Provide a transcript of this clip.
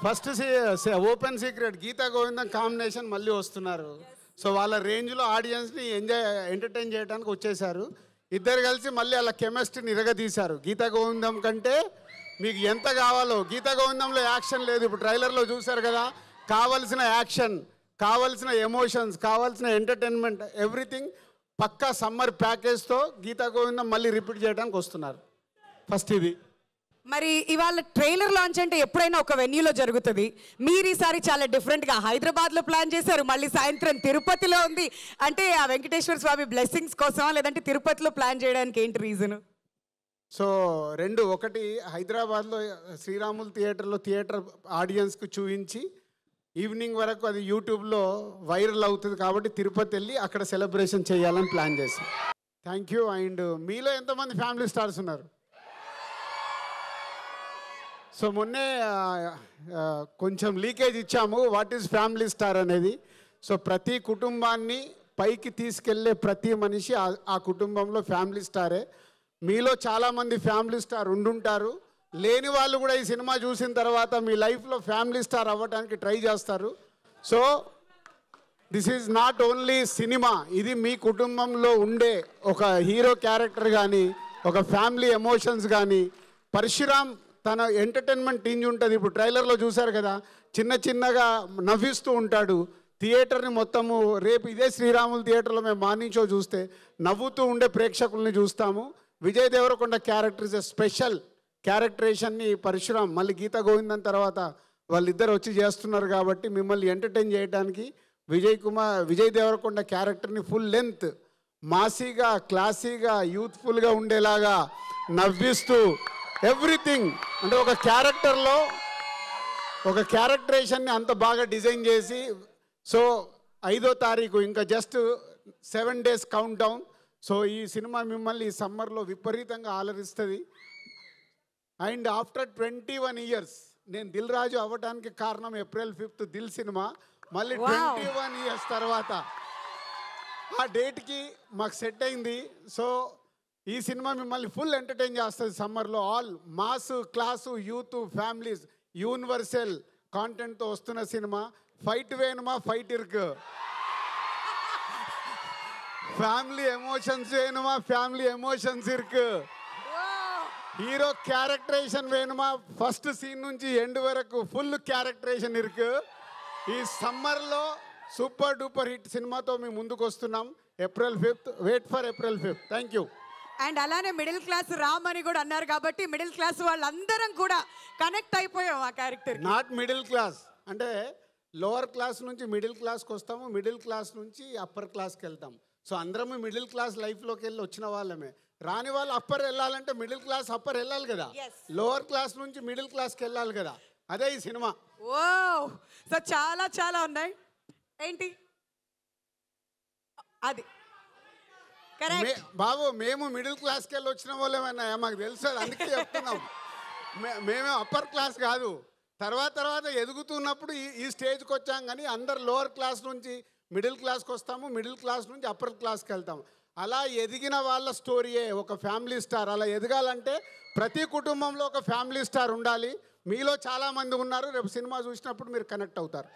First open secret Gita గోవిందం combination మళ్ళీ వస్తున్నారు. So వాళ్ళ రేంజ్లో ఆడియన్స్ని ఎంటర్టైన్ చేయడానికి వచ్చేసారు. ఇద్దరు కలిసి మళ్ళీ వాళ్ళ కెమిస్ట్రీని ఇరగదీశారు. గీతా గోవిందం కంటే మీకు ఎంత కావాలో, గీతా గోవిందంలో యాక్షన్ లేదు. ఇప్పుడు ట్రైలర్లో చూశారు కదా, కావలసిన యాక్షన్, కావలసిన ఎమోషన్స్, కావాల్సిన ఎంటర్టైన్మెంట్, ఎవ్రీథింగ్ పక్కా సమ్మర్ ప్యాకేజ్తో గీతా గోవిందం మళ్ళీ రిపీట్ చేయడానికి వస్తున్నారు. ఫస్ట్ ఇది. మరి ఇవాళ ట్రైలర్ లాంచ్ అంటే ఎప్పుడైనా ఒక వెన్యూలో జరుగుతుంది. మీరు ఈసారి చాలా డిఫరెంట్గా హైదరాబాద్లో ప్లాన్ చేశారు, మళ్ళీ సాయంత్రం తిరుపతిలో ఉంది. అంటే ఆ వెంకటేశ్వర స్వామి బ్లెస్సింగ్స్ కోసమా, లేదంటే తిరుపతిలో ప్లాన్ చేయడానికి ఏంటి రీజను? సో రెండు, ఒకటి హైదరాబాద్లో శ్రీరాములు థియేటర్ ఆడియన్స్కి చూపించి ఈవినింగ్ వరకు అది యూట్యూబ్లో వైరల్ అవుతుంది కాబట్టి తిరుపతి వెళ్ళి అక్కడ సెలబ్రేషన్ చేయాలని ప్లాన్ చేశాం. Thank you. అండ్ మీలో ఎంతమంది ఫ్యామిలీ స్టార్స్ ఉన్నారు? సో మొన్నే కొంచెం లీకేజ్ ఇచ్చాము వాట్ ఈజ్ ఫ్యామిలీ స్టార్ అనేది. సో ప్రతి కుటుంబాన్ని పైకి తీసుకెళ్లే ప్రతి మనిషి ఆ కుటుంబంలో ఫ్యామిలీ స్టారే. మీలో చాలామంది ఫ్యామిలీ స్టార్ ఉండుంటారు. లేని వాళ్ళు కూడా ఈ సినిమా చూసిన తర్వాత మీ లైఫ్లో ఫ్యామిలీ స్టార్ అవ్వడానికి ట్రై చేస్తారు. So this is not only cinema, ఇది మీ కుటుంబంలో ఉండే ఒక హీరో క్యారెక్టర్ కానీ, ఒక ఫ్యామిలీ ఎమోషన్స్ కానీ. పరశురామ్ తన ఎంటర్టైన్మెంట్ టీంజ్ ఉంటుంది. ఇప్పుడు ట్రైలర్లో చూశారు కదా, చిన్నగా నవ్విస్తూ ఉంటాడు. థియేటర్ని మొత్తము రేపు ఇదే శ్రీరాములు థియేటర్లో మేము మార్నింగ్ షో చూస్తే నవ్వుతూ ఉండే ప్రేక్షకుల్ని చూస్తాము. Vijay Deverakonda character is a special క్యారెక్టరేషన్ని పరశురామ్ మళ్ళీ గీతా గోవిందం తర్వాత వాళ్ళిద్దరు వచ్చి చేస్తున్నారు కాబట్టి మిమ్మల్ని ఎంటర్టైన్ చేయడానికి విజయ్ దేవరకొండ క్యారెక్టర్ని ఫుల్ లెంత్ మాసీగా, క్లాసీగా, యూత్ఫుల్గా ఉండేలాగా నవ్విస్తూ ఎవ్రీథింగ్ అంటే ఒక క్యారెక్టర్లో ఒక క్యారెక్టరేషన్ని అంత బాగా డిజైన్ చేసి. సో 5వ తారీఖు ఇంకా just 7 days count down. So ఈ సినిమా మిమ్మల్ని ఈ సమ్మర్లో విపరీతంగా ఆలరిస్తుంది. అండ్ ఆఫ్టర్ 21 years నేను దిల్ రాజు అవ్వడానికి కారణం April 5th దిల్ సినిమా. మళ్ళీ 21 years తర్వాత ఆ డేట్కి మాకు సెట్ అయింది. సో ఈ సినిమా మిమ్మల్ని ఫుల్ ఎంటర్టైన్ చేస్తుంది సమ్మర్లో. All mass, class, youth, families, universal కాంటెంట్తో వస్తున్న సినిమా. ఫైట్ వేணுమా ఫైట్ ఇருக்கு, ఫ్యామిలీ ఎమోషన్స్ వేணுమా ఫ్యామిలీ ఎమోషన్స్ ఇருக்கு, హీరో క్యారెక్టరేషన్ వేணுమా ఫస్ట్ సీన్ నుంచి ఎండ్ వరకు ఫుల్ క్యారెక్టరేషన్ ఇருக்கு. ఈ సమ్మర్లో సూపర్ డూపర్ హిట్ సినిమాతో మేము ముందుకు వస్తున్నాం. April 5th, wait for April 5th. Thank you. And అలానే మిడిల్ క్లాస్ రామ్ అని కూడా అన్నారు కాబట్టి మిడిల్ క్లాస్ వాళ్ళందరం కూడా కనెక్ట్ అయిపోయాం ఆ క్యారెక్టర్. నాట్ మిడిల్ క్లాస్ అంటే లోవర్ క్లాస్ నుంచి మిడిల్ క్లాస్కి వస్తాము, మిడిల్ క్లాస్ నుంచి అప్పర్ క్లాస్కి వెళ్తాం. సో అందరము మిడిల్ క్లాస్ లైఫ్లోకి వెళ్ళి వచ్చిన వాళ్ళమే. రాని వాళ్ళు అప్పర్ వెళ్ళాలంటే మిడిల్ క్లాస్ అప్పర్ వెళ్ళాలి కదా, లోవర్ క్లాస్ నుంచి మిడిల్ క్లాస్కి వెళ్ళాలి కదా. అదే ఈ సినిమా. ఓ సో చాలా ఉన్నాయి. ఏంటి అది బాబు మేము మిడిల్ క్లాస్కి వెళ్ళి వచ్చిన వాళ్ళేమన్నా మాకు తెలుసు, అందుకే చెప్తున్నాం. మేమే అప్పర్ క్లాస్ కాదు. తర్వాత ఎదుగుతున్నప్పుడు ఈ స్టేజ్కి వచ్చాం. కానీ అందరు లోవర్ క్లాస్ నుంచి మిడిల్ క్లాస్కి వస్తాము, మిడిల్ క్లాస్ నుంచి అప్పర్ క్లాస్కి వెళ్తాము. అలా ఎదిగిన వాళ్ళ స్టోరీయే ఒక ఫ్యామిలీ స్టార్. అలా ఎదగాలంటే ప్రతి కుటుంబంలో ఒక ఫ్యామిలీ స్టార్ ఉండాలి. మీలో చాలామంది ఉన్నారు. రేపు సినిమా చూసినప్పుడు మీరు కనెక్ట్ అవుతారు.